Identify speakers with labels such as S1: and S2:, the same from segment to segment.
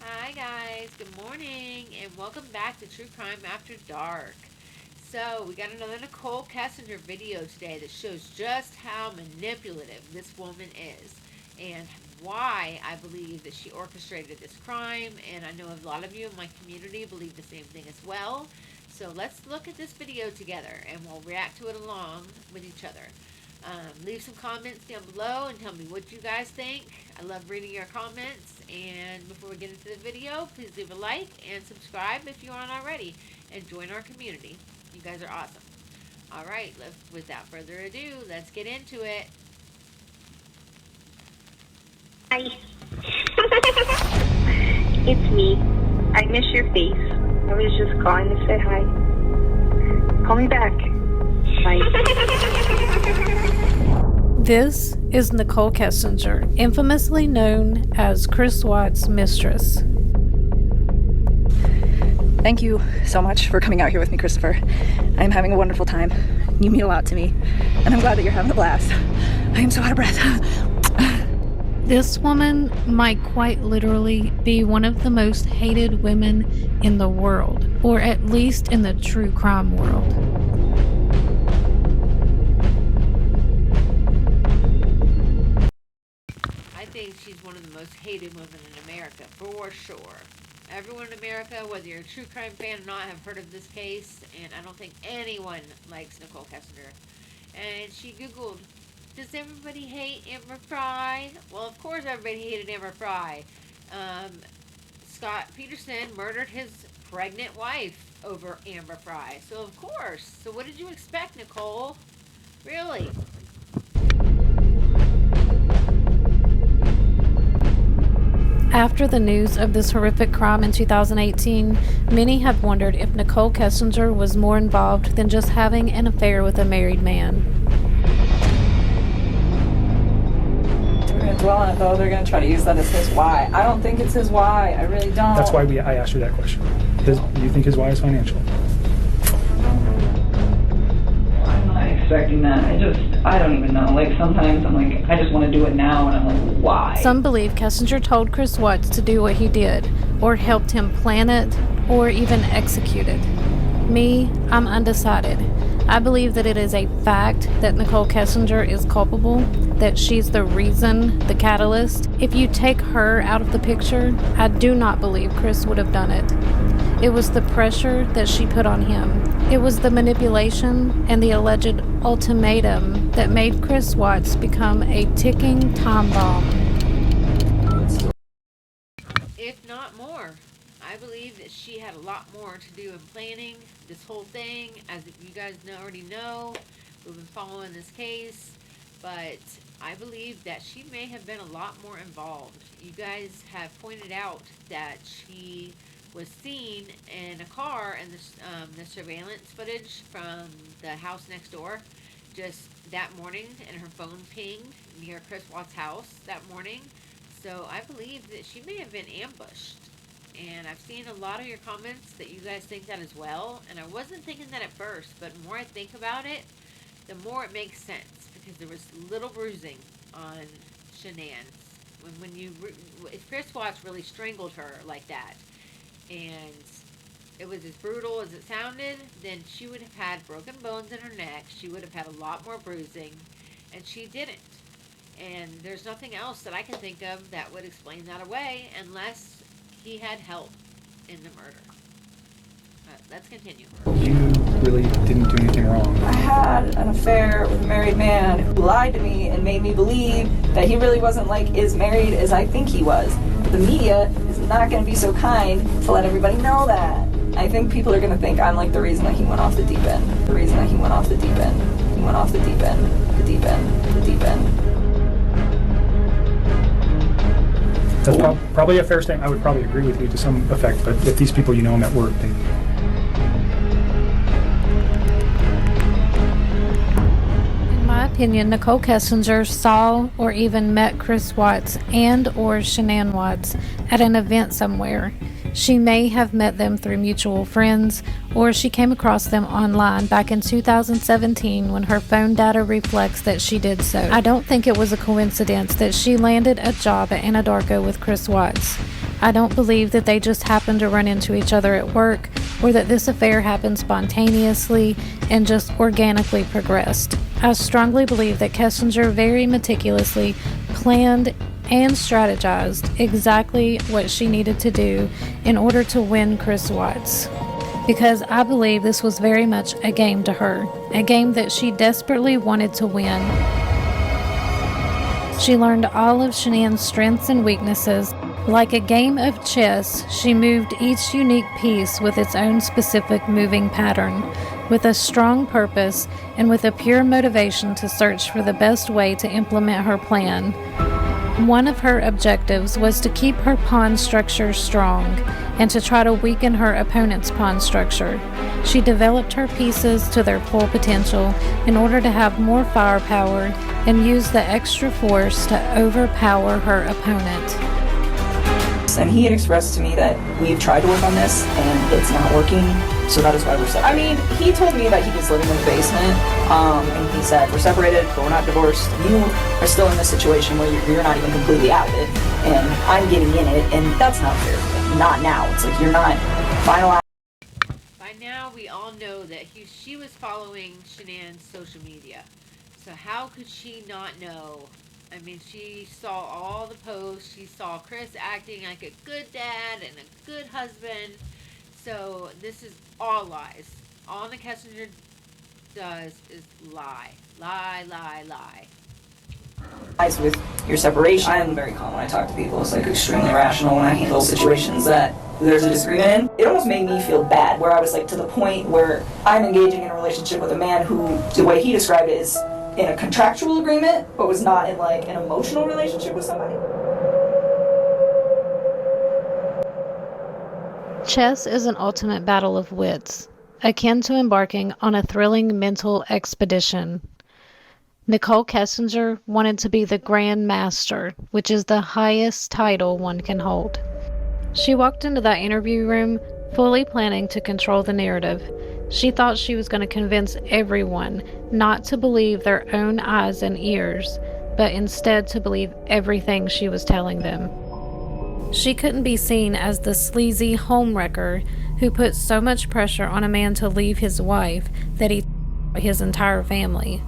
S1: Hi guys, good morning, and welcome back to True Crime After Dark. So, we got another Nichol Kessinger video today that shows just how manipulative this woman is and why I believe that she orchestrated this crime. And I know a lot of you in my community believe the same thing as well. So, let's look at this video together and we'll react to it along with each other. Leave some comments down below and tell me what you guys think. I love reading your comments. And before we get into the video, please leave a like and subscribe if you aren't already, and join our community. You guys are awesome. Alright, without further ado, let's get into it.
S2: Hi. It's me. I miss your face. I was just calling to say hi. Call me back. Bye.
S3: This is Nichol Kessinger, infamously known as Chris Watts' Mistress.
S4: Thank you so much for coming out here with me, Christopher. I'm having a wonderful time. You mean a lot to me, and I'm glad that you're having a blast. I am so out of breath.
S3: This woman might quite literally be one of the most hated women in the world, or at least in the true crime world.
S1: I think she's one of the most hated women in America, for sure. Everyone in America, whether you're a true crime fan or not, have heard of this case, and I don't think anyone likes Nichol Kessinger. And she Googled, does everybody hate Amber Fry? Well, of course everybody hated Amber Fry. Scott Peterson murdered his pregnant wife over Amber Fry. So of course. So what did you expect, Nichol? Really?
S3: After the news of this horrific crime in 2018, many have wondered if Nichol Kessinger was more involved than just having an affair with a married man.
S4: We're going to dwell on it, though. They're going to try to use that as his why. I don't think it's his why. I really don't.
S5: That's why I asked you that question. Do you think his why is financial?
S4: I'm not expecting that. I don't even know. Like, sometimes I'm like, I just want to do it now, and I'm like, why?
S3: Some believe Kessinger told Chris Watts to do what he did, or helped him plan it, or even execute it. Me, I'm undecided. I believe that it is a fact that Nichol Kessinger is culpable, that she's the reason, the catalyst. If you take her out of the picture, I do not believe Chris would have done it. It was the pressure that she put on him. It was the manipulation and the alleged ultimatum that made Chris Watts become a ticking time bomb.
S1: If not more. I believe that she had a lot more to do in planning this whole thing. As you guys already know, we've been following this case, but I believe that she may have been a lot more involved. You guys have pointed out that she was seen in a car in the surveillance footage from the house next door just that morning, and her phone pinged near Chris Watts' house that morning. So I believe that she may have been ambushed. And I've seen a lot of your comments that you guys think that as well. And I wasn't thinking that at first, but the more I think about it, the more it makes sense. Because there was little bruising on Shannan. If Chris Watts really strangled her like that, and it was as brutal as it sounded, then she would have had broken bones in her neck. She would have had a lot more bruising, and she didn't. And there's nothing else that I can think of that would explain that away, unless he had help in the murder. Let's continue.
S5: You really didn't do anything wrong.
S4: I had an affair with a married man who lied to me and made me believe that he really wasn't like as married as I think he was. But the media is not going to be so kind to let everybody know that. I think people are going to think I'm like the reason that he went off the deep end. The reason that he went off the deep end. He went off the deep end. The deep end. The deep end.
S5: That's probably a fair statement. I would probably agree with you to some effect, but if these people you know them at work, they...
S3: In my opinion, Nichol Kessinger saw or even met Chris Watts and or Shannan Watts at an event somewhere. She may have met them through mutual friends, or she came across them online back in 2017 when her phone data reflects that she did so. I don't think it was a coincidence that she landed a job at Anadarko with Chris Watts. I don't believe that they just happened to run into each other at work, or that this affair happened spontaneously and just organically progressed. I strongly believe that Kessinger very meticulously planned and strategized exactly what she needed to do in order to win Chris Watts. Because I believe this was very much a game to her, a game that she desperately wanted to win. She learned all of Shannan's strengths and weaknesses. Like a game of chess, she moved each unique piece with its own specific moving pattern, with a strong purpose and with a pure motivation to search for the best way to implement her plan. One of her objectives was to keep her pawn structure strong and to try to weaken her opponent's pawn structure. She developed her pieces to their full potential in order to have more firepower and use the extra force to overpower her opponent.
S4: And he had expressed to me that we've tried to work on this and it's not working, so that is why we're separated. I mean, he told me that he was living in the basement, and he said, we're separated, but we're not divorced. You are still in this situation where you're not even completely out of it, and I'm getting in it, and that's not fair. Not now. It's like you're not finalized.
S1: By now, we all know that she was following Shannan's social media. So how could she not know? I mean, she saw all the posts. She saw Chris acting like a good dad and a good husband. So this is all lies. All the Kessinger does is lie. Lie, lie, lie.
S4: With your separation, I'm very calm when I talk to people. It's like extremely rational when I handle situations that there's a disagreement in. It almost made me feel bad, where I was like to the point where I'm engaging in a relationship with a man who, the way he described it, is in a contractual agreement, but was not in like an emotional relationship with somebody.
S3: Chess is an ultimate battle of wits, akin to embarking on a thrilling mental expedition. Nichol Kessinger wanted to be the Grand Master, which is the highest title one can hold. She walked into that interview room fully planning to control the narrative. She thought she was going to convince everyone not to believe their own eyes and ears, but instead to believe everything she was telling them. She couldn't be seen as the sleazy homewrecker who put so much pressure on a man to leave his wife that he his entire family.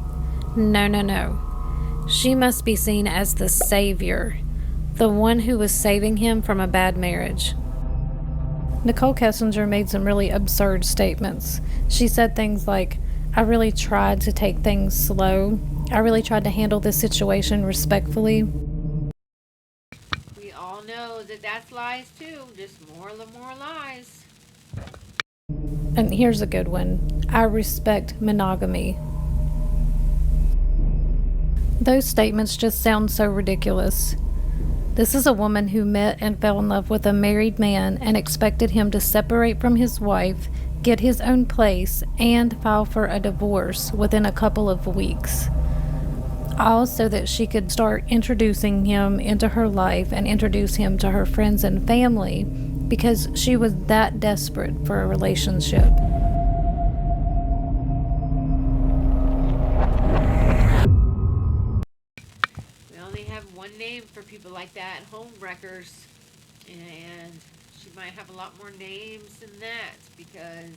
S3: No, no, no. She must be seen as the savior, the one who was saving him from a bad marriage. Nichol Kessinger made some really absurd statements. She said things like, I really tried to take things slow. I really tried to handle this situation respectfully.
S1: We all know that that's lies too. Just more lies.
S3: And here's a good one. I respect monogamy. Those statements just sound so ridiculous. This is a woman who met and fell in love with a married man and expected him to separate from his wife, get his own place, and file for a divorce within a couple of weeks. All so that she could start introducing him into her life and introduce him to her friends and family because she was that desperate for a relationship.
S1: One name for people like that, homewreckers, and she might have a lot more names than that because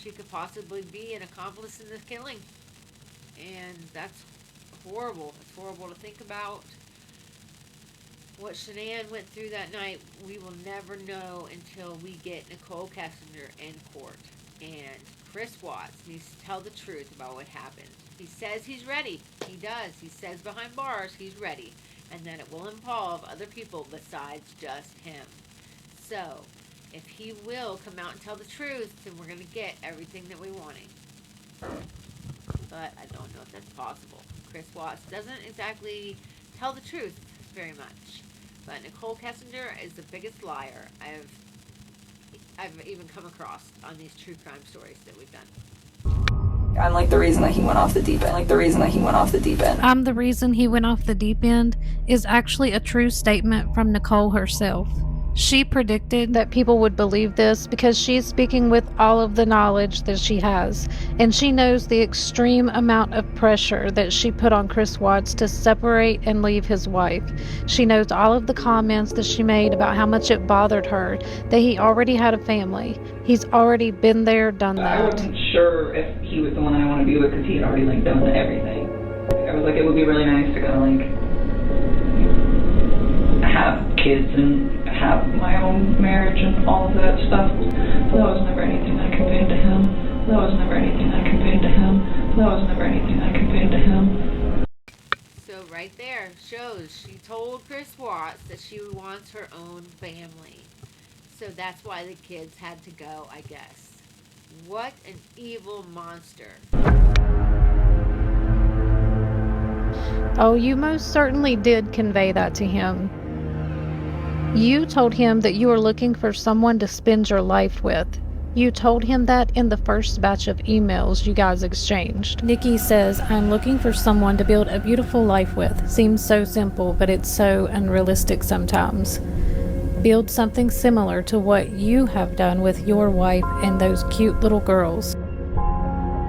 S1: she could possibly be an accomplice in this killing, and that's horrible. It's horrible to think about. What Shannan went through that night, we will never know until we get Nichol Kessinger in court, and Chris Watts needs to tell the truth about what happened. He says he's ready. He does. He says behind bars he's ready. And that it will involve other people besides just him. So, if he will come out and tell the truth, then we're going to get everything that we wanted. But I don't know if that's possible. Chris Watts doesn't exactly tell the truth very much. But Nichol Kessinger is the biggest liar I've even come across on these true crime stories that we've done.
S4: I'm like the reason that he went off the deep end. I'm the reason he went off the deep end is actually a true statement from Nichol herself.
S3: She predicted that people would believe this because she's speaking with all of the knowledge that she has, and she knows the extreme amount of pressure that she put on Chris Watts to separate and leave his wife. She knows all of the comments that she made about how much it bothered her that he already had a family. He's already been there, done that.
S4: I wasn't sure if he was the one I want to be with because he had already like done everything. I was like, it would be really nice to kind of like have kids and have my own marriage and all of that stuff. But that was never anything I conveyed to him. That was never anything I conveyed to him. That was never anything I conveyed to him.
S1: So right there shows she told Chris Watts that she wants her own family. So that's why the kids had to go, I guess. What an evil monster.
S3: Oh, you most certainly did convey that to him. You told him that you were looking for someone to spend your life with. You told him that in the first batch of emails you guys exchanged. Nikki says, I'm looking for someone to build a beautiful life with. Seems so simple, but it's so unrealistic sometimes. Build something similar to what you have done with your wife and those cute little girls.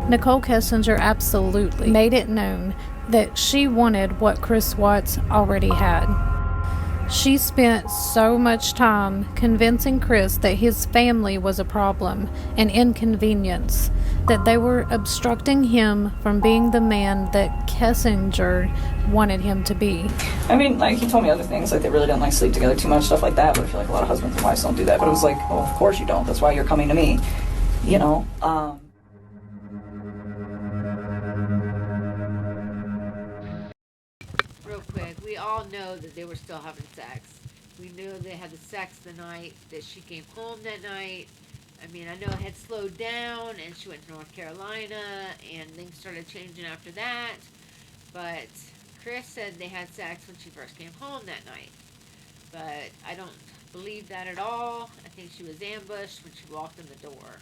S3: Nichol Kessinger absolutely made it known that she wanted what Chris Watts already had. She spent so much time convincing Chris that his family was a problem, an inconvenience, that they were obstructing him from being the man that Kessinger wanted him to be.
S4: I mean, like, he told me other things, like they really don't like sleep together too much, stuff like that, but I feel like a lot of husbands and wives don't do that. But it was like, oh, of course you don't. That's why you're coming to me, you know?
S1: Real quick, we all know that they were still having sex. We knew they had the sex the night that she came home that night. I mean, I know it had slowed down and she went to North Carolina and things started changing after that. But Chris said they had sex when she first came home that night. But I don't believe that at all. I think she was ambushed when she walked in the door.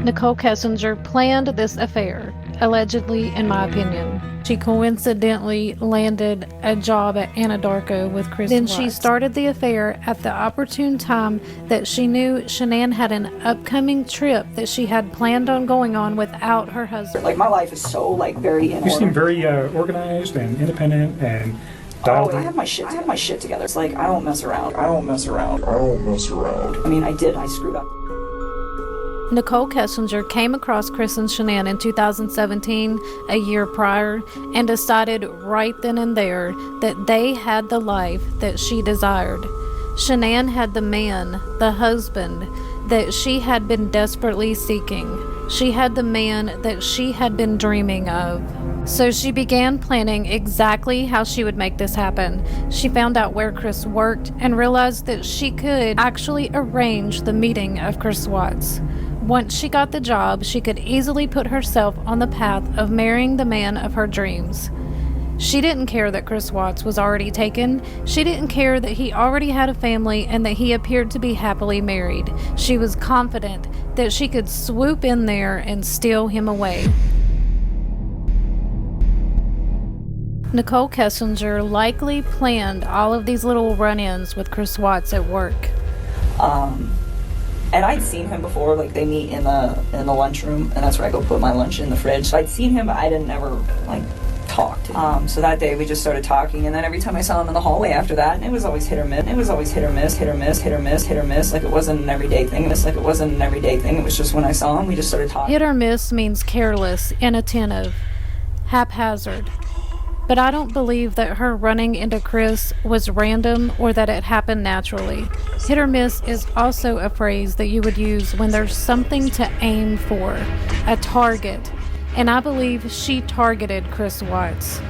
S3: Nichol Kessinger planned this affair, allegedly, in my opinion. She coincidentally landed a job at Anadarko with Chris Then Watts. She started the affair at the opportune time that she knew Shannan had an upcoming trip that she had planned on going on without her husband.
S4: Like, my life is so, like, very in order.
S5: You seem very organized and independent and dialed in.
S4: I have my shit together. It's like, I don't mess around. I mean, I did. I screwed up.
S3: Nichol Kessinger came across Chris and Shannan in 2017, a year prior, and decided right then and there that they had the life that she desired. Shannan had the man, the husband, that she had been desperately seeking. She had the man that she had been dreaming of. So she began planning exactly how she would make this happen. She found out where Chris worked and realized that she could actually arrange the meeting of Chris Watts. Once she got the job, she could easily put herself on the path of marrying the man of her dreams. She didn't care that Chris Watts was already taken. She didn't care that he already had a family and that he appeared to be happily married. She was confident that she could swoop in there and steal him away. Nichol Kessinger likely planned all of these little run-ins with Chris Watts at work.
S4: And I'd seen him before, like they meet in the lunchroom, and that's where I go put my lunch in the fridge. So I'd seen him, but I didn't ever like talk to him. So that day we just started talking, and then every time I saw him in the hallway after that, and it was always hit or miss. It was always hit or miss, hit or miss, hit or miss, hit or miss. Like it wasn't an everyday thing. It was just when I saw him, we just started talking.
S3: Hit or miss means careless, inattentive, haphazard. But I don't believe that her running into Chris was random or that it happened naturally. Hit or miss is also a phrase that you would use when there's something to aim for, a target. And I believe she targeted Chris Watts.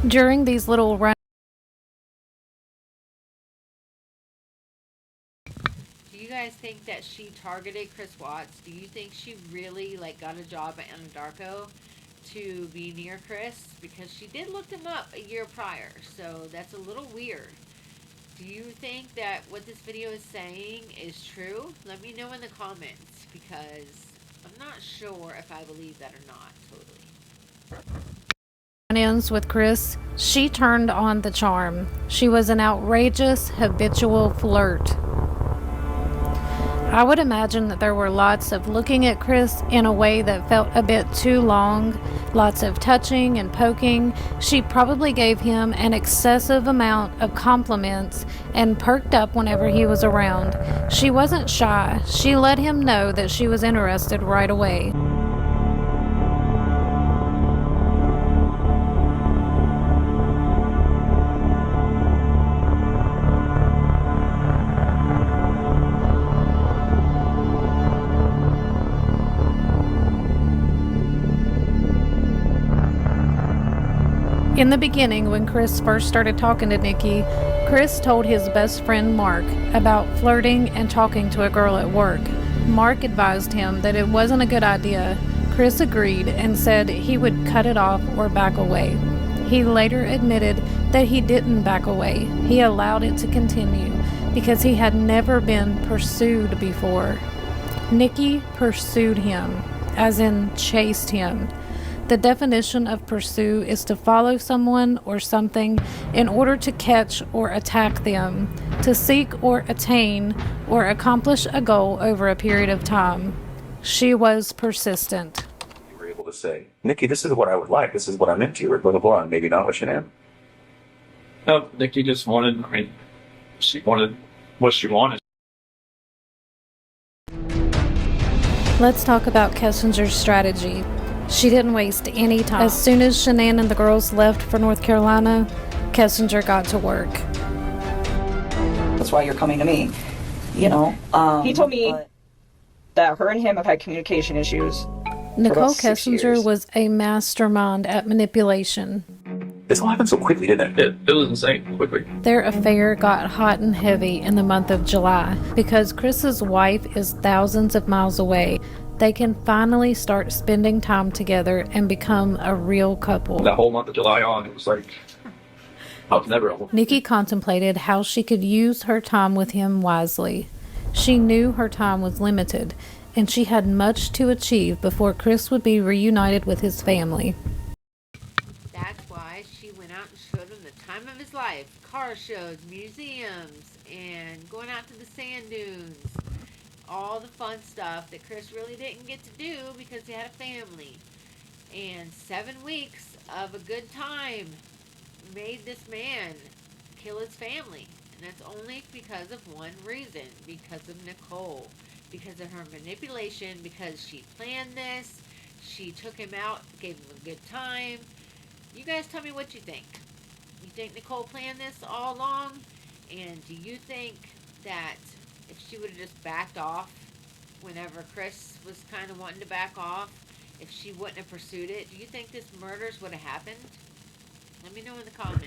S3: During these little run.
S1: Do you guys think that she targeted Chris Watts? Do you think she really got a job at Anadarko to be near Chris? Because she did look him up a year prior, so that's a little weird. Do you think that what this video is saying is true? Let me know in the comments, because I'm not sure if I believe that or not, totally.
S3: ends with Chris, she turned on the charm. She was an outrageous, habitual flirt. I would imagine that there were lots of looking at Chris in a way that felt a bit too long, lots of touching and poking. She probably gave him an excessive amount of compliments and perked up whenever he was around. She wasn't shy. She let him know that she was interested right away. In the beginning, when Chris first started talking to Nikki, Chris told his best friend Mark about flirting and talking to a girl at work. Mark advised him that it wasn't a good idea. Chris agreed and said he would cut it off or back away. He later admitted that he didn't back away. He allowed it to continue because he had never been pursued before. Nikki pursued him, as in chased him. The definition of pursue is to follow someone or something in order to catch or attack them, to seek or attain or accomplish a goal over a period of time. She was persistent.
S6: You were able to say, Nikki, this is what I would like, this is what I'm into, or blah, blah, blah, and maybe not with Shannan.
S7: No, Nikki just wanted, she wanted what she wanted.
S3: Let's talk about Kessinger's strategy. She didn't waste any time. As soon as Shannan and the girls left for North Carolina, Kessinger got to work.
S4: That's why you're coming to me, He told me that her and him have had communication issues.
S3: Nichol Kessinger was a mastermind at manipulation.
S6: This all happened so quickly, didn't it?
S7: It was insane, quickly.
S3: Their affair got hot and heavy in the month of July. Because Chris's wife is thousands of miles away, they can finally start spending time together and become a real couple.
S7: That whole month of July on, it was like, I was never alone.
S3: Nikki contemplated how she could use her time with him wisely. She knew her time was limited, and she had much to achieve before Chris would be reunited with his family.
S1: That's why she went out and showed him the time of his life. Car shows, museums, and going out to the sand dunes. All the fun stuff that Chris really didn't get to do because he had a family. And 7 weeks of a good time made this man kill his family. And that's only because of one reason. Because of Nichol. Because of her manipulation. Because she planned this. She took him out, gave him a good time. You guys tell me what you think. You think Nichol planned this all along? And do you think that if she would have just backed off whenever Chris was kind of wanting to back off, if she wouldn't have pursued it, do you think this murders would have happened? Let me know in the comments.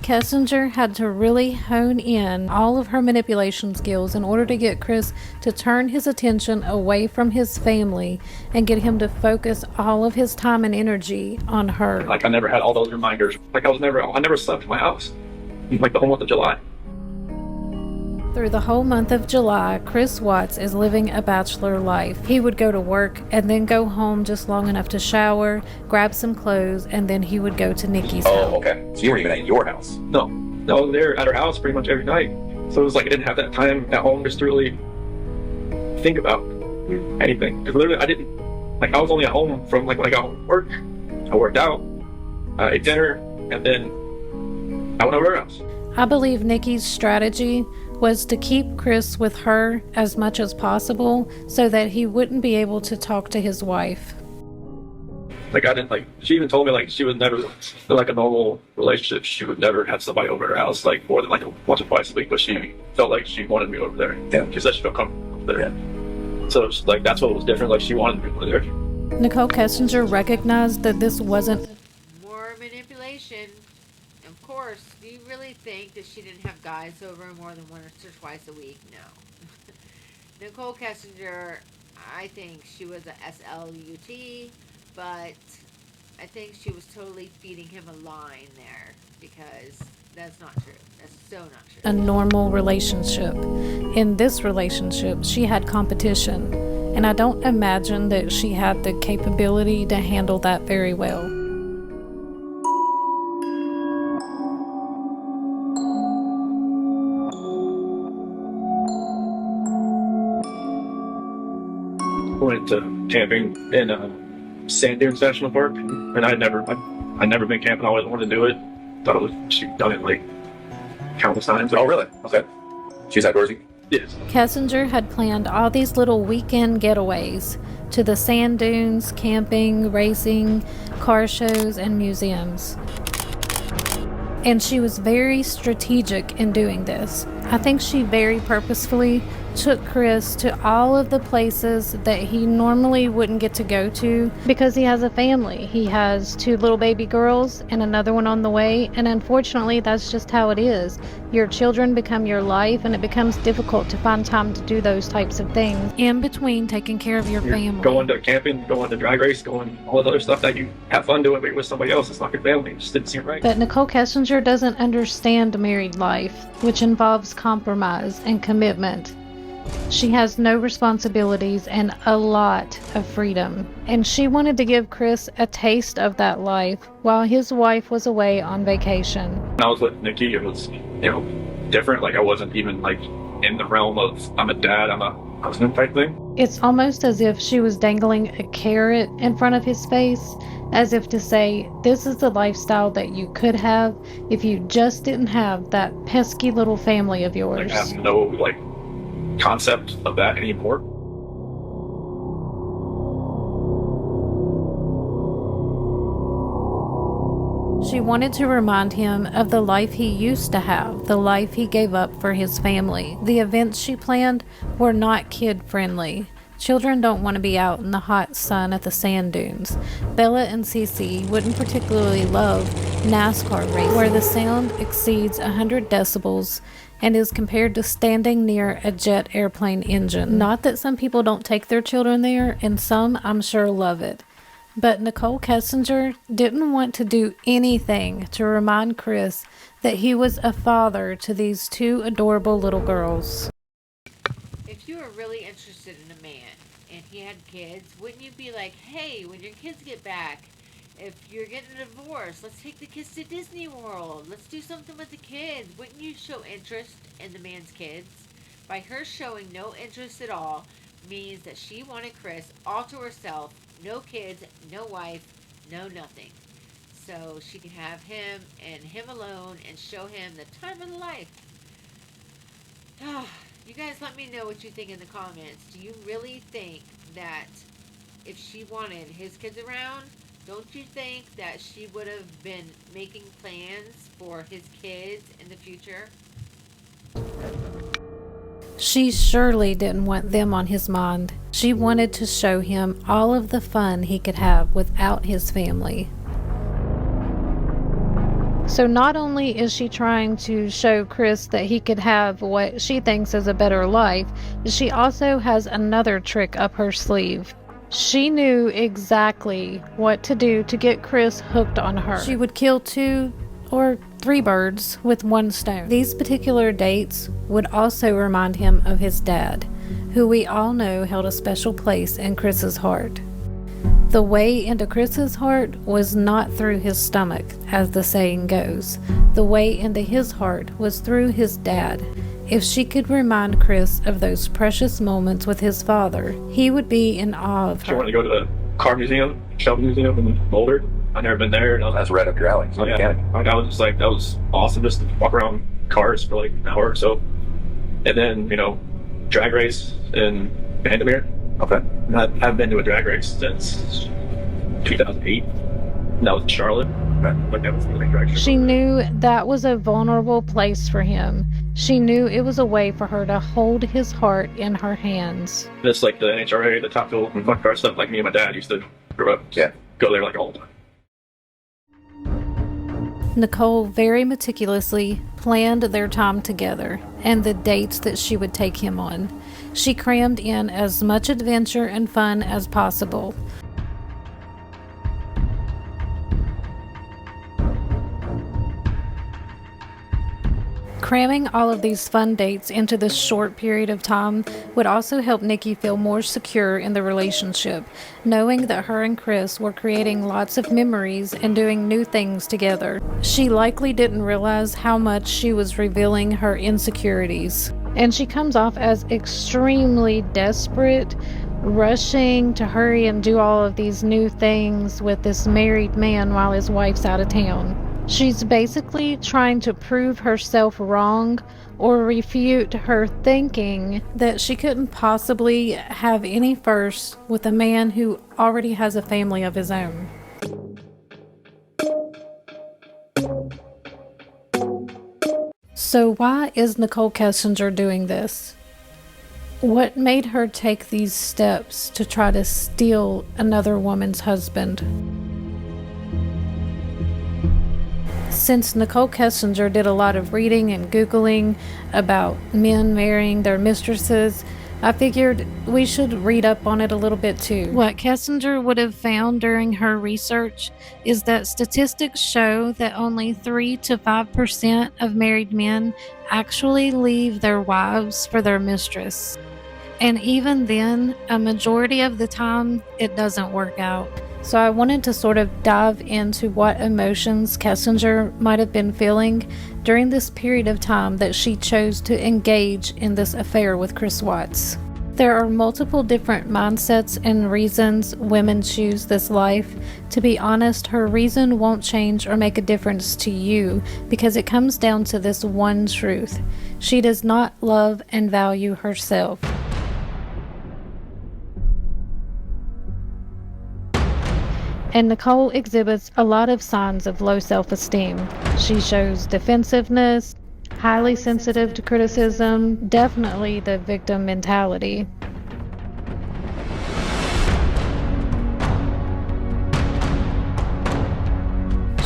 S3: Kessinger had to really hone in all of her manipulation skills in order to get Chris to turn his attention away from his family and get him to focus all of his time and energy on her.
S7: Like, I never had all those reminders. Like, I never slept in my house. Like, the whole month of July.
S3: Through the whole month of July, Chris Watts is living a bachelor life. He would go to work and then go home just long enough to shower, grab some clothes, and then he would go to Nikki's house.
S6: Oh, okay. So you weren't even at your house?
S7: No, I was there at her house pretty much every night. So it was like I didn't have that time at home just to really think about anything. Because literally I was only at home from like when I got home from work. I worked out, I ate dinner, and then I went over to her house.
S3: I believe Nikki's strategy was to keep Chris with her as much as possible so that he wouldn't be able to talk to his wife.
S7: Like, she even told me, like, she would never, like a normal relationship, she would never have somebody over her house, like, more than, like, once or twice a week, but she felt like she wanted me over there.
S6: Yeah.
S7: She said she felt comfortable over there.
S6: Yeah.
S7: So, it's like, that's what was different, like, she wanted me over there.
S3: Nichol Kessinger recognized that this wasn't
S1: More manipulation. Of course, do you really think that she didn't have guys over more than once or twice a week? No. Nichol Kessinger, I think she was a SLUT, but I think she was totally feeding him a line there because that's not true. That's so not true.
S3: a normal relationship. In this relationship, she had competition, and I don't imagine that she had the capability to handle that very well.
S7: went to camping in Sand Dunes National Park, and I'd never been camping. I always wanted to do it. She'd done it like countless times.
S6: Oh, really? Okay. She's outdoorsy?
S7: Yes.
S3: Kessinger had planned all these little weekend getaways to the sand dunes, camping, racing, car shows, and museums. And she was very strategic in doing this. I think she very purposefully took Chris to all of the places that he normally wouldn't get to go to because he has a family. He has 2 little baby girls and another one on the way, and unfortunately that's just how it is. Your children become your life, and it becomes difficult to find time to do those types of things in between taking care of your family.
S7: Going to camping, going to drag race, going all the other stuff that you have fun doing, but you're with somebody else. It's not your family. It just didn't seem right.
S3: But Nichol Kessinger doesn't understand married life, which involves compromise and commitment. She has no responsibilities and a lot of freedom. And she wanted to give Chris a taste of that life while his wife was away on vacation.
S7: When I was with Nikki, it was, different. Like, I wasn't even, like, in the realm of, I'm a dad, I'm a husband type thing.
S3: It's almost as if she was dangling a carrot in front of his face, as if to say, this is the lifestyle that you could have if you just didn't have that pesky little family of yours.
S7: Like, I have no, concept of that anymore.
S3: She wanted to remind him of the life he used to have, the life he gave up for his family. The events she planned were not kid-friendly. Children don't want to be out in the hot sun at the sand dunes. Bella and Cece wouldn't particularly love NASCAR racing, where the sound exceeds 100 decibels and is compared to standing near a jet airplane engine. Not that some people don't take their children there, and some, I'm sure, love it. But Nichol Kessinger didn't want to do anything to remind Chris that he was a father to these 2 adorable little girls.
S1: If you were really interested in a man and he had kids, wouldn't you be like, hey, when your kids get back, if you're getting a divorce, let's take the kids to Disney World. Let's do something with the kids. Wouldn't you show interest in the man's kids? By her showing no interest at all means that she wanted Chris all to herself. No kids, no wife, no nothing. So she could have him and him alone and show him the time of the life. You guys let me know what you think in the comments. Do you really think that if she wanted his kids around, don't you think that she would have been making plans for his kids in the future?
S3: She surely didn't want them on his mind. She wanted to show him all of the fun he could have without his family. So not only is she trying to show Chris that he could have what she thinks is a better life, she also has another trick up her sleeve. She knew exactly what to do to get Chris hooked on her. She would kill 2 or 3 birds with 1 stone. These particular dates would also remind him of his dad, who we all know held a special place in Chris's heart. The way into Chris's heart was not through his stomach, as the saying goes. The way into his heart was through his dad. If she could remind Chris of those precious moments with his father, he would be in awe of her.
S7: She wanted to go to the car museum, Shelby Museum in Boulder. I've never been there.
S6: That's right up your alley.
S7: So yeah, I was just like, that was awesome just to walk around cars for like an hour or so. And then, drag race in Vandermeer.
S6: Okay.
S7: I've been to a drag race since 2008. And that was in Charlotte. Like, that was really drag race.
S3: She knew that was a vulnerable place for him. She knew it was a way for her to hold his heart in her hands.
S7: Just like the NHRA, the Top Fuel, and fuck car stuff, like me and my dad used to grow up.
S6: Yeah.
S7: Go there like all the time.
S3: Nichol very meticulously planned their time together and the dates that she would take him on. She crammed in as much adventure and fun as possible. Cramming all of these fun dates into this short period of time would also help Nikki feel more secure in the relationship, knowing that her and Chris were creating lots of memories and doing new things together. She likely didn't realize how much she was revealing her insecurities, and she comes off as extremely desperate rushing to hurry and do all of these new things with this married man while his wife's out of town. She's basically trying to prove herself wrong or refute her thinking that she couldn't possibly have any first with a man who already has a family of his own. So why is Nichol Kessinger doing this? What made her take these steps to try to steal another woman's husband? Since Nichol Kessinger did a lot of reading and Googling about men marrying their mistresses, I figured we should read up on it a little bit too. What Kessinger would have found during her research is that statistics show that only 3 to 5% of married men actually leave their wives for their mistress. And even then, a majority of the time, it doesn't work out. So I wanted to sort of dive into what emotions Kessinger might have been feeling during this period of time that she chose to engage in this affair with Chris Watts. There are multiple different mindsets and reasons women choose this life. To be honest, her reason won't change or make a difference to you because it comes down to this one truth. She does not love and value herself. And Nichol exhibits a lot of signs of low self-esteem. She shows defensiveness, highly sensitive to criticism, definitely the victim mentality.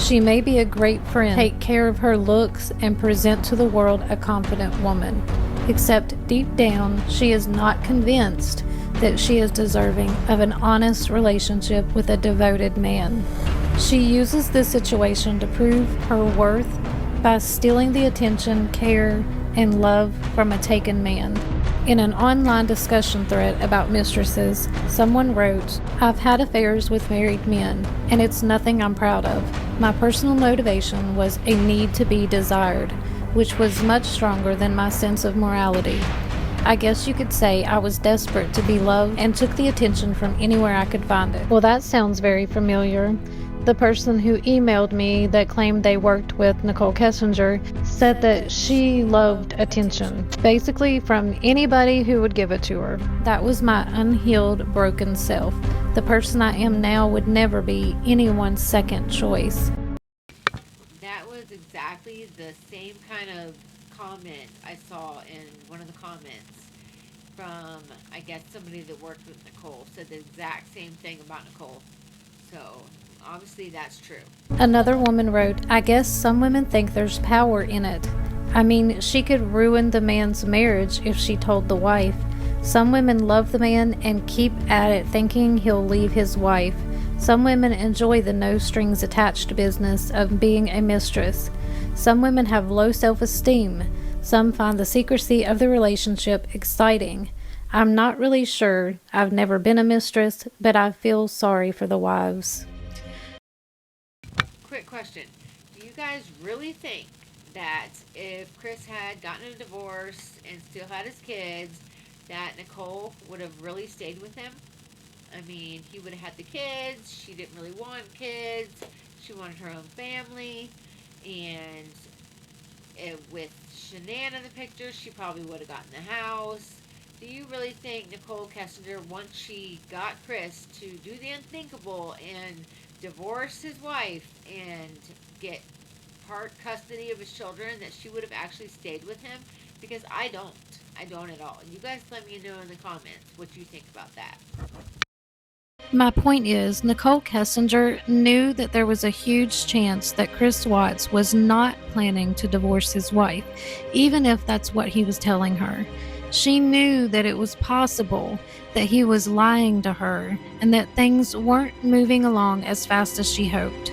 S3: She may be a great friend, take care of her looks, and present to the world a confident woman. Except deep down, she is not convinced that she is deserving of an honest relationship with a devoted man. She uses this situation to prove her worth by stealing the attention, care, and love from a taken man. In an online discussion thread about mistresses, someone wrote, "I've had affairs with married men, and it's nothing I'm proud of. My personal motivation was a need to be desired, which was much stronger than my sense of morality. I guess you could say I was desperate to be loved and took the attention from anywhere I could find it." Well, that sounds very familiar. The person who emailed me that claimed they worked with Nichol Kessinger said that she loved attention, basically from anybody who would give it to her. That was my unhealed, broken self. The person I am now would never be anyone's second choice.
S1: That was exactly the same kind of comment I saw in one of the comments from, I guess, somebody that worked with Nichol said the exact same thing about Nichol. So obviously that's true.
S3: Another woman wrote, "I guess some women think there's power in it. I mean, she could ruin the man's marriage if she told the wife. Some women love the man and keep at it thinking he'll leave his wife. Some women enjoy the no strings attached business of being a mistress. Some women have low self-esteem. Some find the secrecy of the relationship exciting. I'm not really sure. I've never been a mistress, but I feel sorry for the wives."
S1: Quick question. Do you guys really think that if Chris had gotten a divorce and still had his kids, that Nichol would have really stayed with him? I mean, he would have had the kids. She didn't really want kids. She wanted her own family. And with Shannan in the picture, she probably would have gotten the house. Do you really think Nichol Kessinger, once she got Chris to do the unthinkable and divorce his wife and get part custody of his children, that she would have actually stayed with him? Because I don't. I don't at all. You guys let me know in the comments what you think about that.
S3: My point is, Nichol Kessinger knew that there was a huge chance that Chris Watts was not planning to divorce his wife, even if that's what he was telling her. She knew that it was possible that he was lying to her and that things weren't moving along as fast as she hoped.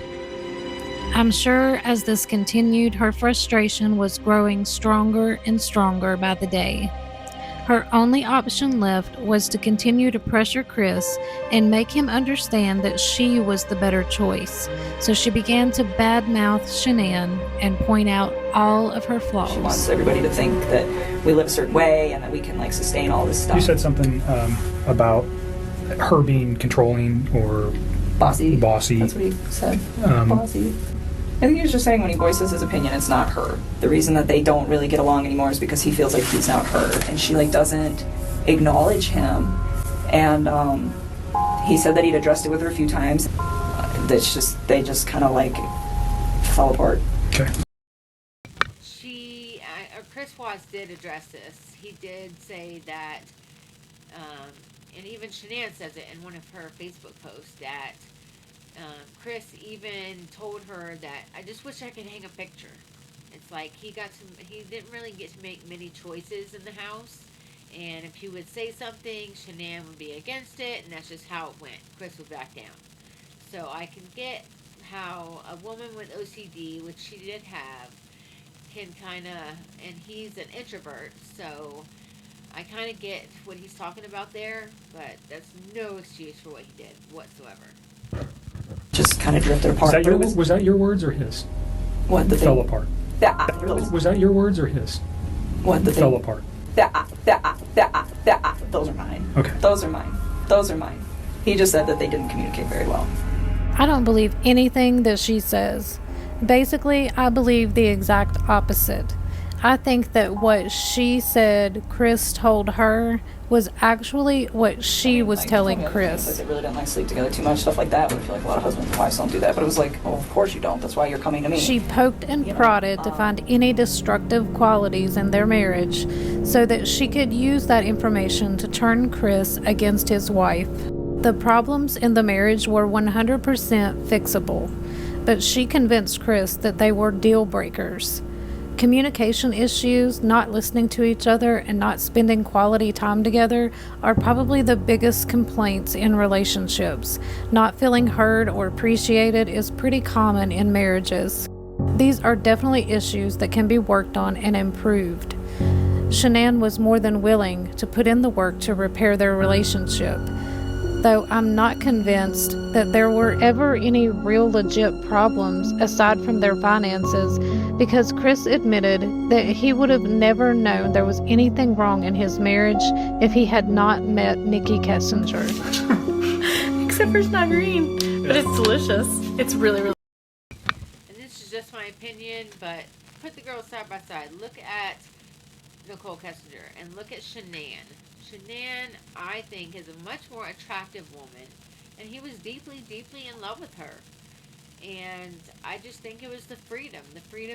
S3: I'm sure as this continued, her frustration was growing stronger and stronger by the day. Her only option left was to continue to pressure Chris and make him understand that she was the better choice. So she began to badmouth Shannan and point out all of her flaws.
S4: She wants everybody to think that we live a certain way and that we can sustain all this stuff.
S5: You said something about her being controlling or
S4: Bossy.
S5: bossy.
S4: That's what he said. Bossy. I think he was just saying when he voices his opinion, it's not her. The reason that they don't really get along anymore is because he feels like he's not her, and she like doesn't acknowledge him. And he said that he'd addressed it with her a few times. They just kind of like fell apart.
S5: Okay.
S1: Chris Watts did address this. He did say that, and even Shannan says it in one of her Facebook posts, that Chris even told her that, I just wish I could hang a picture. It's like he didn't really get to make many choices in the house. And if he would say something, Shannan would be against it, and that's just how it went. Chris would back down. So I can get how a woman with OCD, which she did have, can kind of, and he's an introvert, so I kind of get what he's talking about there, but that's no excuse for what he did whatsoever.
S4: Just kind of drifted apart.
S5: Was that your words or his?
S4: What, the
S5: fell
S4: thing?
S5: apart.
S4: Was
S5: that your words or his?
S4: What, the
S5: fell
S4: thing?
S5: apart.
S4: Those are mine.
S5: Okay.
S4: Those are mine. Those are mine. He just said that they didn't communicate very well.
S3: I don't believe anything that she says. Basically, I believe the exact opposite. I think that what she said Chris told her was actually what she was telling Chris.
S4: They really don't like sleep together too much, stuff like that. But I feel like a lot of husbands and wives don't do that. But it was like, oh, of course you don't. That's why you're coming to me.
S3: She poked and prodded to find any destructive qualities in their marriage so that she could use that information to turn Chris against his wife. The problems in the marriage were 100% fixable, but she convinced Chris that they were deal breakers. Communication issues, not listening to each other, and not spending quality time together are probably the biggest complaints in relationships. Not feeling heard or appreciated is pretty common in marriages. These are definitely issues that can be worked on and improved. Shannan was more than willing to put in the work to repair their relationship, though I'm not convinced that there were ever any real legit problems aside from their finances, because Chris admitted that he would have never known there was anything wrong in his marriage if he had not met Nichol Kessinger.
S8: Except for it's not green, but it's delicious. It's really, really.
S1: And this is just my opinion, but put the girls side by side. Look at Nichol Kessinger and look at Shannan. Shannan, I think, is a much more attractive woman, and he was deeply, deeply in love with her. And I just think it was the freedom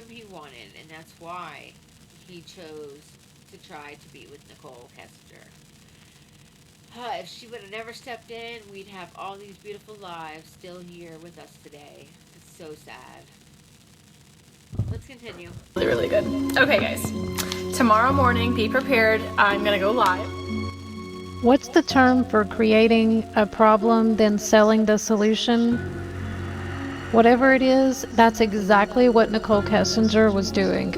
S1: he wanted, and that's why he chose to try to be with Nichol Kessinger. If she would have never stepped in, we'd have all these beautiful lives still here with us today. It's so sad. Let's continue.
S8: Really, really good. Okay, guys. Tomorrow morning, be prepared. I'm gonna go live.
S3: What's the term for creating a problem, then selling the solution? Whatever it is, that's exactly what Nichol Kessinger was doing.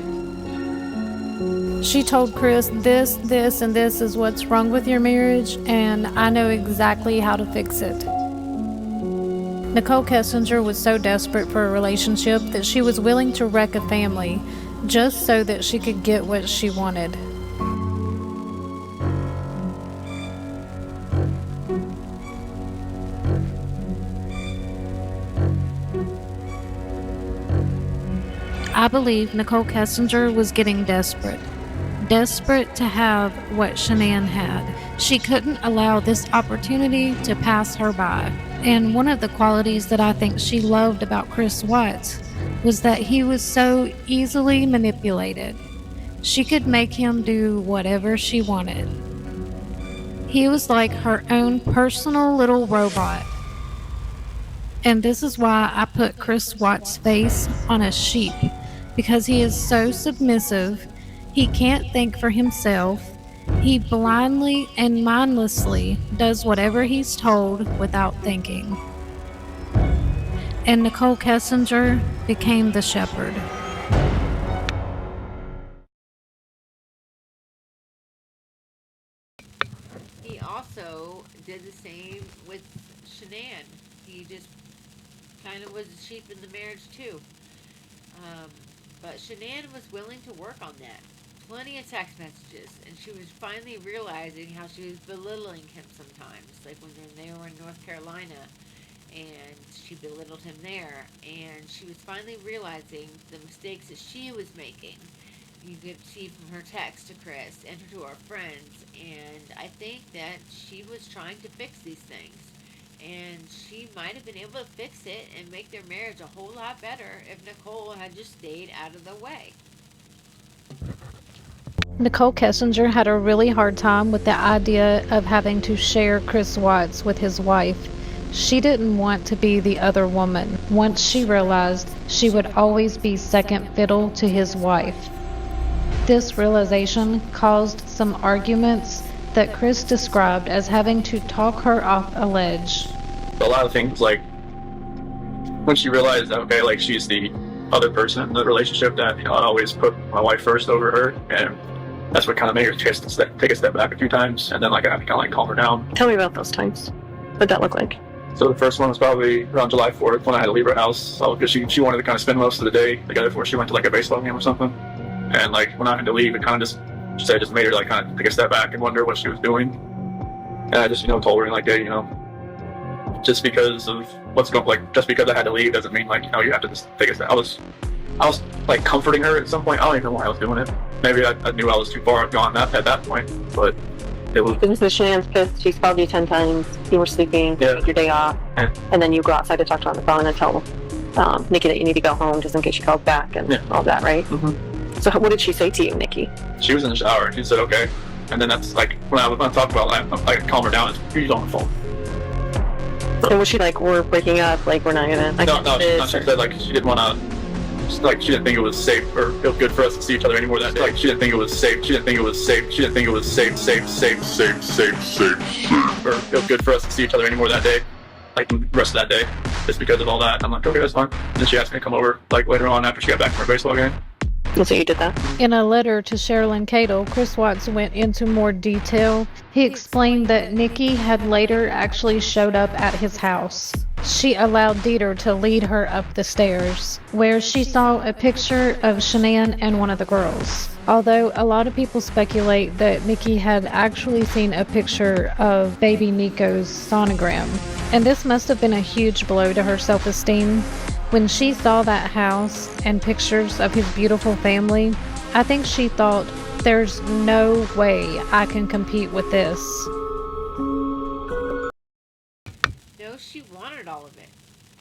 S3: She told Chris, this, and this is what's wrong with your marriage, and I know exactly how to fix it. Nichol Kessinger was so desperate for a relationship that she was willing to wreck a family just so that she could get what she wanted. I believe Nichol Kessinger was getting desperate to have what Shannan had. She couldn't allow this opportunity to pass her by. And one of the qualities that I think she loved about Chris Watts was that he was so easily manipulated. She could make him do whatever she wanted. He was like her own personal little robot. And this is why I put Chris Watts' face on a sheep, because he is so submissive, he can't think for himself, he blindly and mindlessly does whatever he's told without thinking. And Nichol Kessinger became the shepherd.
S1: He also did the same with Shannan. He just kind of was a sheep in the marriage too. But Shannan was willing to work on that. plenty of text messages, and she was finally realizing how she was belittling him sometimes, like when they were in North Carolina, and she belittled him there, and she was finally realizing the mistakes that she was making. You could see from her text to Chris and to our friends, and I think that she was trying to fix these things. And she might have been able to fix it and make their marriage a whole lot better if Nichol had just stayed out of the way.
S3: Nichol Kessinger had a really hard time with the idea of having to share Chris Watts with his wife. She didn't want to be the other woman once she realized she would always be second fiddle to his wife. This realization caused some arguments that Chris described as having to talk her off a ledge.
S7: A lot of things, like when she realized that, okay, like she's the other person in the relationship, that, you know, I always put my wife first over her, and that's what kind of made her take a step back a few times, and then like I had to kind of like calm her down.
S9: Tell me about those times. What'd that look like?
S7: So the first one was probably around July 4th when I had to leave her house, because she wanted to kind of spend most of the day together before she went to like a baseball game or something. And like when I had to leave, it kind of just made her like kind of take a step back and wonder what she was doing. And I just, you know, told her like, hey, you know, just because of just because I had to leave doesn't mean like, you know, you have to just take a step. I was like comforting her at some point. I don't even know why I was doing it. Maybe I knew I was too far gone at that point, but it was.
S9: This is Shannan's pissed. She's called you 10 times. You were sleeping.
S7: Yeah.
S9: Your day off, and then you go outside to talk to her on the phone and then tell Nikki that you need to go home just in case she calls back and all that, right?
S7: Mm-hmm.
S9: So what did she say to you, Nikki?
S7: She was in the shower. She said, okay. And then that's like, when I talk about it, I calm her down. She's on the phone.
S9: And was she like, we're breaking up, like we're not gonna...
S7: No, she said like she didn't want to, like she didn't think it was safe or feel good for us to see each other anymore that day. Like she didn't think it was safe. She didn't think it was safe. She didn't think it was safe. Or feel good for us to see each other anymore that day. Like the rest of that day, just because of all that. I'm like, okay, that's fine. And then she asked me to come over like later on after she got back from her baseball game.
S9: So you did that?
S3: In a letter to Sherilyn Cadle, Chris Watts went into more detail. He explained that Nikki had later actually showed up at his house. She allowed Dieter to lead her up the stairs, where she saw a picture of Shannan and one of the girls. Although a lot of people speculate that Nikki had actually seen a picture of baby Nico's sonogram. And this must have been a huge blow to her self-esteem. When she saw that house and pictures of his beautiful family, I think she thought, there's no way I can compete with this.
S1: No, she wanted all of it.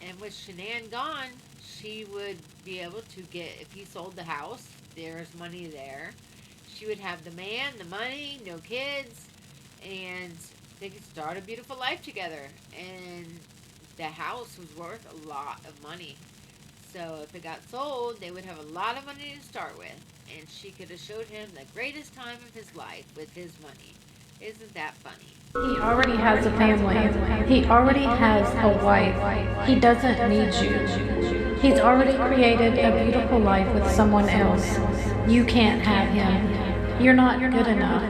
S1: And with Shannan gone, she would be able to get, if he sold the house, there's money there. She would have the man, the money, no kids, and they could start a beautiful life together. And the house was worth a lot of money. So if it got sold, they would have a lot of money to start with. And she could have showed him the greatest time of his life with his money. Isn't that funny?
S3: He already has a family. He already has a wife. He doesn't need you. He's already created a beautiful life with someone else. You can't have him. You're not good enough.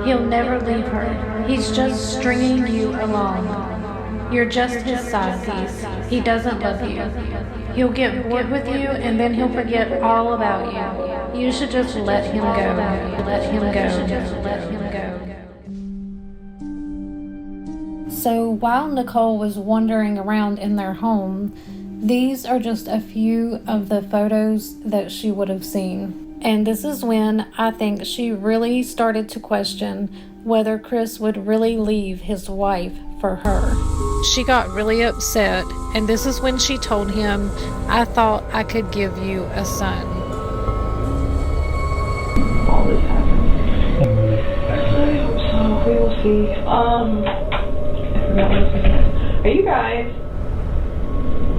S3: He'll never leave her. He's just stringing you along. You're just his side piece. He doesn't love you. He'll get bored with you and then he'll forget all about you. You should just let him go. Let him go. Let him go. So while Nichol was wandering around in their home, these are just a few of the photos that she would have seen. And this is when I think she really started to question whether Chris would really leave his wife for her. She got really upset, and this is when she told him, I thought I could give you a son.
S2: All this happened. I hope so. We will see. I forgot what I was saying. Are you guys...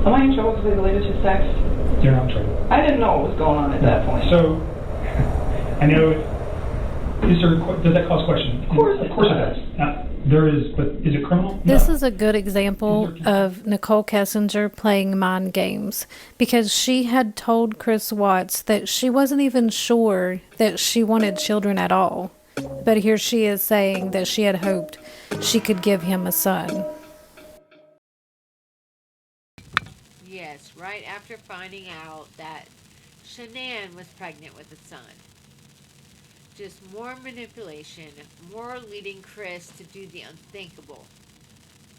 S2: Am I in trouble because I deleted his text?
S5: You're not in trouble.
S2: I didn't know what was going on at that point.
S5: So, I know, does that cause question?
S2: Of course it
S5: does. There is, but is it criminal?
S3: This
S5: No.
S3: is a good example of Nichol Kessinger playing mind games, because she had told Chris Watts that she wasn't even sure that she wanted children at all. But here she is saying that she had hoped she could give him a son.
S1: Yes, right after finding out that Shannan was pregnant with a son. just more manipulation, more leading Chris to do the unthinkable.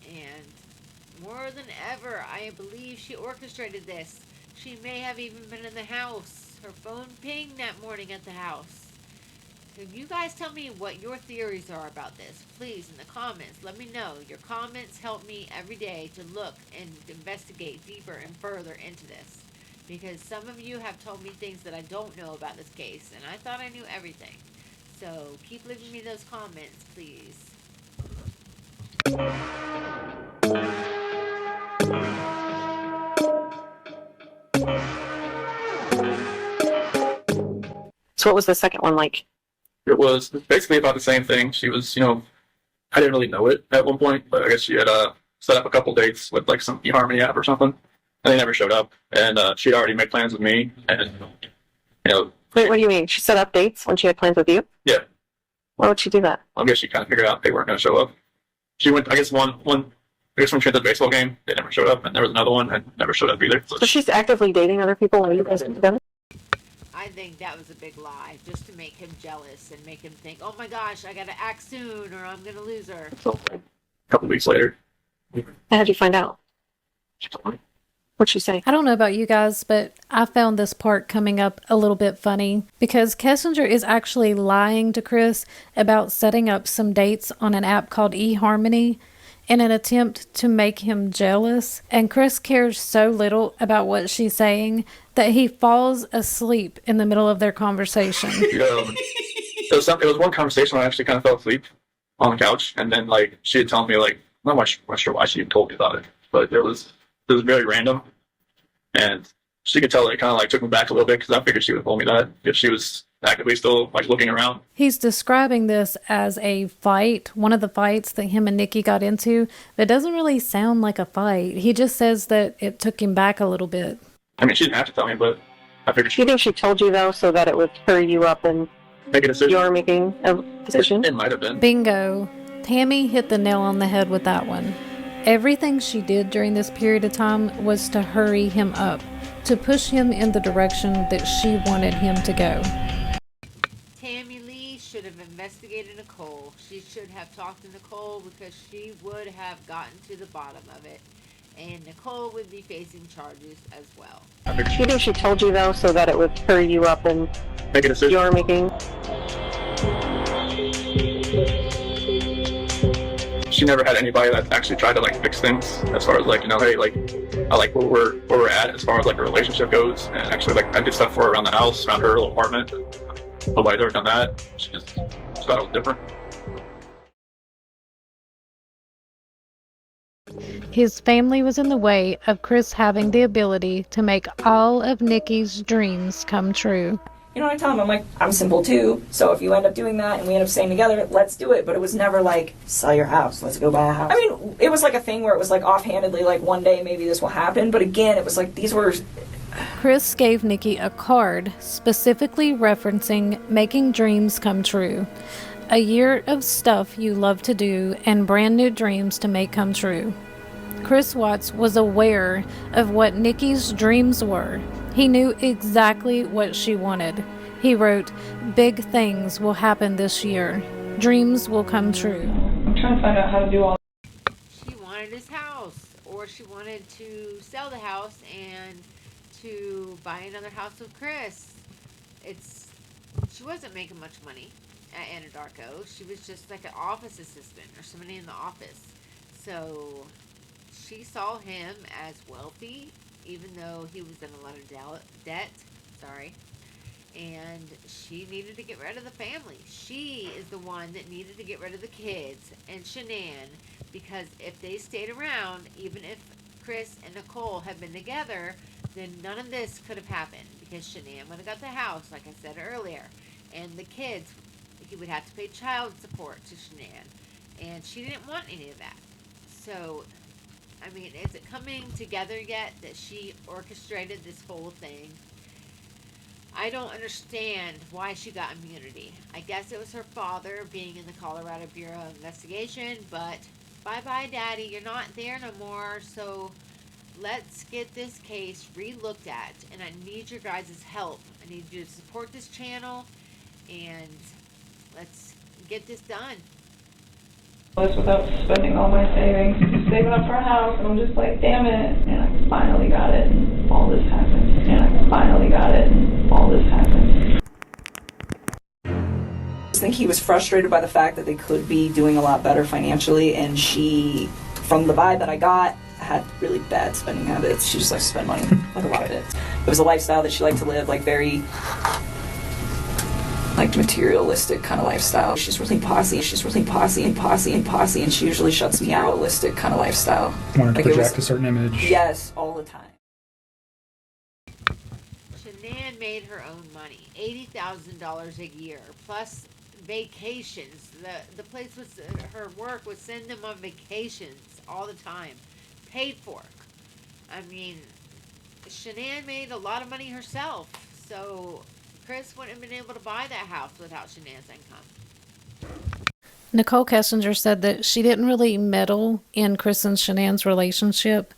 S1: And more than ever, I believe she orchestrated this. She may have even been in the house. Her phone pinged that morning at the house. Can you guys tell me what your theories are about this? Please, in the comments, let me know. Your comments help me every day to look and investigate deeper and further into this. Because some of you have told me things that I don't know about this case, and I thought I knew everything. So keep leaving me those comments, please.
S9: So what was the second one like?
S7: It was basically about the same thing. She was, I didn't really know it at one point, but I guess she had set up a couple dates with like some eHarmony app or something, and they never showed up. And she'd already made plans with me, and
S9: Wait, what do you mean? She set up dates when she had plans with you?
S7: Yeah.
S9: Why would she do that?
S7: I guess she kind of figured out they weren't going to show up. She went, I guess when she went to the baseball game, they never showed up, and there was another one and never showed up either.
S9: So she's actively dating other people when you guys are together?
S1: I think that was a big lie, just to make him jealous and make him think, oh my gosh, I gotta act soon or I'm gonna lose her.
S7: So a couple weeks later.
S9: How did you find out? What'd she say?
S3: I don't know about you guys, but I found this part coming up a little bit funny because Kessinger is actually lying to Chris about setting up some dates on an app called eHarmony in an attempt to make him jealous. And Chris cares so little about what she's saying that he falls asleep in the middle of their conversation.
S7: It was one conversation where I actually kind of fell asleep on the couch, and then like she had told me like I'm not sure why she even told me about it, but it was very random, and she could tell it kind of like took me back a little bit because I figured she would have told me that if she was actively still like looking around.
S3: He's describing this as a fight, one of the fights that him and Nikki got into. It doesn't really sound like a fight. He just says that it took him back a little bit.
S7: I mean, she didn't have to tell me, but I figured
S9: You think she told you though so that it would hurry you up and
S7: make a decision.
S9: you're making a decision?
S7: It might have been.
S3: Bingo. Tammy hit the nail on the head with that one. Everything she did during this period of time was to hurry him up, to push him in the direction that she wanted him to go.
S1: Tammy Lee should have investigated Nicole. She should have talked to Nicole because she would have gotten to the bottom of it. And Nicole would be facing charges as well.
S9: You think she told you though so that it would hurry you up and
S7: make a decision.
S9: you're making...
S7: She never had anybody that actually tried to like fix things as far as like, hey, like I like where we're at as far as like a relationship goes, and actually like I did stuff for her around the house, around her little apartment. Nobody's ever done that. She thought it was different.
S3: His family was in the way of Chris having the ability to make all of Nikki's dreams come true.
S4: You know what I tell him? I'm like, I'm simple too, so if you end up doing that and we end up staying together, let's do it. But it was never like, sell your house, let's go buy a house. I mean, it was like a thing where it was like offhandedly, like one day maybe this will happen, but again, it was like these were...
S3: Chris gave Nikki a card specifically referencing making dreams come true. A year of stuff you love to do and brand new dreams to make come true. Chris Watts was aware of what Nikki's dreams were. He knew exactly what she wanted. He wrote, "Big things will happen this year. Dreams will come true."
S2: I'm trying to find out how to do all.
S1: She wanted his house, or she wanted to sell the house and to buy another house with Chris. She wasn't making much money at Anadarko. She was just like an office assistant or somebody in the office. So she saw him as wealthy, even though he was in a lot of debt. And she needed to get rid of the family. She is the one that needed to get rid of the kids and Shannan, because if they stayed around, even if Chris and Nicole had been together, then none of this could have happened, because Shannan would have got the house, like I said earlier, and the kids, he would have to pay child support to Shannan, and she didn't want any of that. So, I mean, is it coming together yet that she orchestrated this whole thing? I don't understand why she got immunity. I guess it was her father being in the Colorado Bureau of Investigation, but bye-bye, Daddy, you're not there no more, so let's get this case re-looked at, and I need your guys' help. I need you to support this channel, and Let's get this done.
S2: Without spending all my savings, saving up for a house, and I'm just like, damn it, and I finally got it, and all this happened, and I finally got it, and all this happened.
S4: I think he was frustrated by the fact that they could be doing a lot better financially, and she, from the vibe that I got, had really bad spending habits. She just likes to spend money, like a lot of it. It was a lifestyle that she liked to live, like very, like materialistic kind of lifestyle. She's really posse, and she usually shuts me out. Realistic kind of lifestyle.
S5: Wanted to
S4: Like,
S5: project a certain image.
S4: Yes, all the time.
S1: Shannan made her own money, $80,000 a year, plus vacations. The place was her work would send them on vacations all the time, paid for. I mean, Shannan made a lot of money herself, so Chris wouldn't have been able to buy that house without Shannan's income.
S3: Nichol Kessinger said that she didn't really meddle in Chris and Shannan's relationship,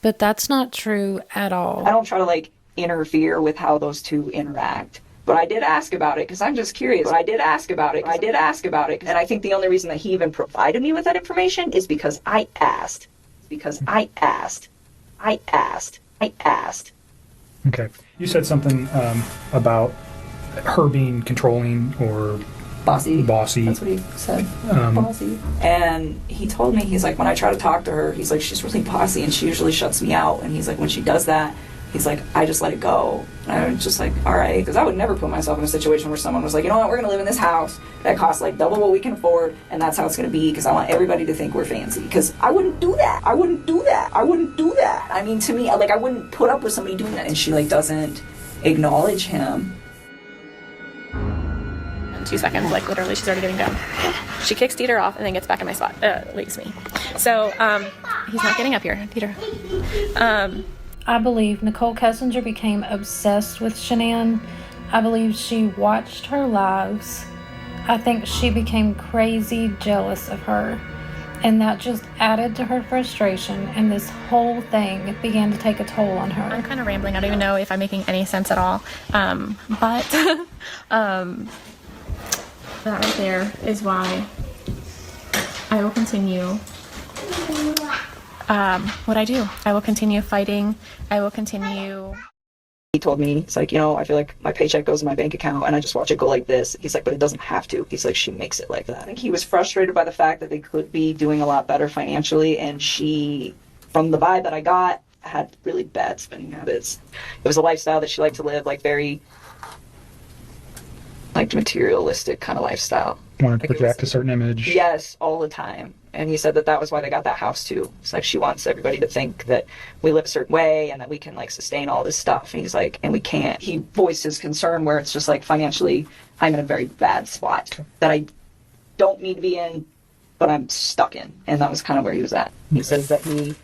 S3: but that's not true at all.
S4: I don't try to like interfere with how those two interact. But I did ask about it because I'm just curious. And I think the only reason that he even provided me with that information is because I asked.
S5: Okay. You said something about her being controlling or
S4: Bossy.
S5: Bossy.
S4: That's what he said. Bossy. And he told me, he's like, when I try to talk to her, he's like, she's really bossy and she usually shuts me out. And he's like, when she does that, he's like, I just let it go. And I was just like, all right. Because I would never put myself in a situation where someone was like, you know what, we're going to live in this house that costs like double what we can afford. And that's how it's going to be because I want everybody to think we're fancy. Because I wouldn't do that. I mean, to me, like, I wouldn't put up with somebody doing that. And she like doesn't acknowledge him.
S8: 2 seconds, like literally she's already getting done. She kicks Dieter off and then gets back in my spot, leaves me. So, he's not getting up here, Dieter.
S3: I believe Nichol Kessinger became obsessed with Shannan. I believe she watched her lives. I think she became crazy jealous of her. And that just added to her frustration, and this whole thing began to take a toll on her.
S8: I'm kind of rambling. I don't even know if I'm making any sense at all. But that right there is why I will continue what I do. I will continue fighting. I will continue.
S4: He told me, he's like, you know, I feel like my paycheck goes in my bank account and I just watch it go like this. He's like, but it doesn't have to. He's like, she makes it like that. I think he was frustrated by the fact that they could be doing a lot better financially, and she, from the vibe that I got, had really bad spending habits. It was a lifestyle that she liked to live, like very, like materialistic kind of lifestyle.
S5: Wanted to project a certain image.
S4: Yes, all the time. And he said that that was why they got that house too. It's like she wants everybody to think that we live a certain way and that we can like sustain all this stuff. And he's like, and we can't. He voiced his concern where it's just like financially, I'm in a very bad spot that I don't need to be in, but I'm stuck in. And that was kind of where he was at. He says that he,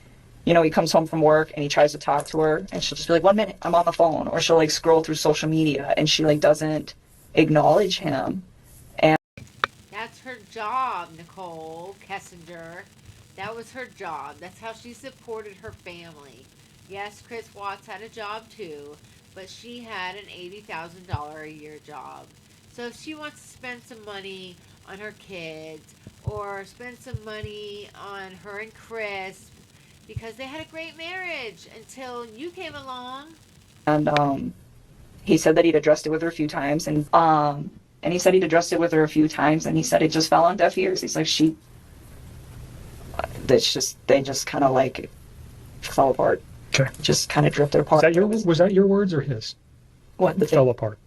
S4: you know, he comes home from work and he tries to talk to her and she'll just be like, 1 minute, I'm on the phone. Or she'll like scroll through social media and she like doesn't acknowledge him.
S1: That's her job, Nichol Kessinger. That was her job. That's how she supported her family. Yes, Chris Watts had a job too, but she had an $80,000 a year job. So if she wants to spend some money on her kids or spend some money on her and Chris, because they had a great marriage until you came along.
S4: And he said that he'd addressed it with her a few times, and he said he'd addressed it with her a few times, and he said it just fell on deaf ears. He's like, they just kind of like fell apart.
S5: Okay.
S4: Just kind of drifted apart.
S5: Was that your words or his?
S4: What? The
S5: fell apart.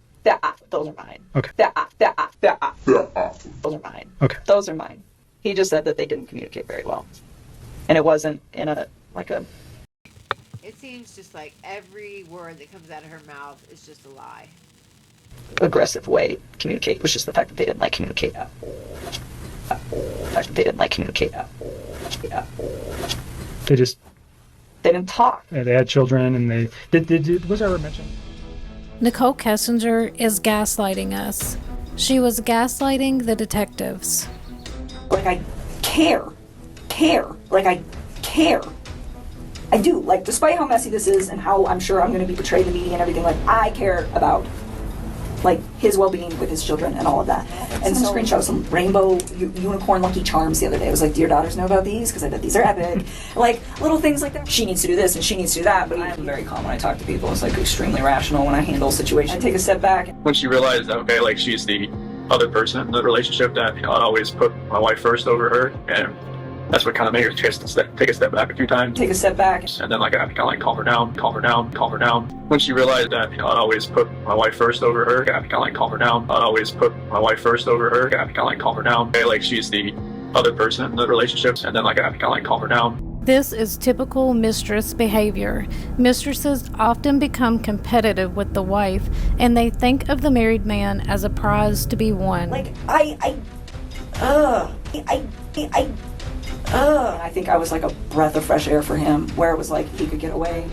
S4: Those are mine.
S5: Okay.
S4: Those are mine.
S5: Okay.
S4: Those are mine. He just said that they didn't communicate very well. And it wasn't in a, like a...
S1: It seems just like every word that comes out of her mouth is just a lie.
S4: Aggressive way to communicate, which is the fact that they didn't like communicate. They didn't talk.
S5: Yeah, they had children, and they was there ever mentioned?
S3: Nichol Kessinger is gaslighting us. She was gaslighting the detectives.
S4: Like, I care. Like, I care. I do. Like, despite how messy this is and how I'm sure I'm going to be portrayed in the media and everything, like, I care about like his well-being with his children and all of that. And some screenshot of some rainbow unicorn Lucky Charms the other day. I was like, do your daughters know about these? Because I bet these are epic. Like little things like that. She needs to do this and she needs to do that. But I'm very calm when I talk to people. It's like extremely rational when I handle situations. I take a step back.
S7: When she realized that, okay, like she's the other person in the relationship, that, you know, I'd always put my wife first over her, and that's what kind of made her take a step back a few times.
S4: Take a step back.
S7: And then, like, I had to kind of like calm her down. When she realized that, you know, I'd always put my wife first over her, I had to kind of like calm her down. I'd always put my wife first over her, I had to kind of like calm her down. Okay, like she's the other person in the relationship, and then, like, I had to kind of like calm her down.
S3: This is typical mistress behavior. Mistresses often become competitive with the wife, and they think of the married man as a prize to be won.
S4: Like, I think I was like a breath of fresh air for him, where it was like he could get away.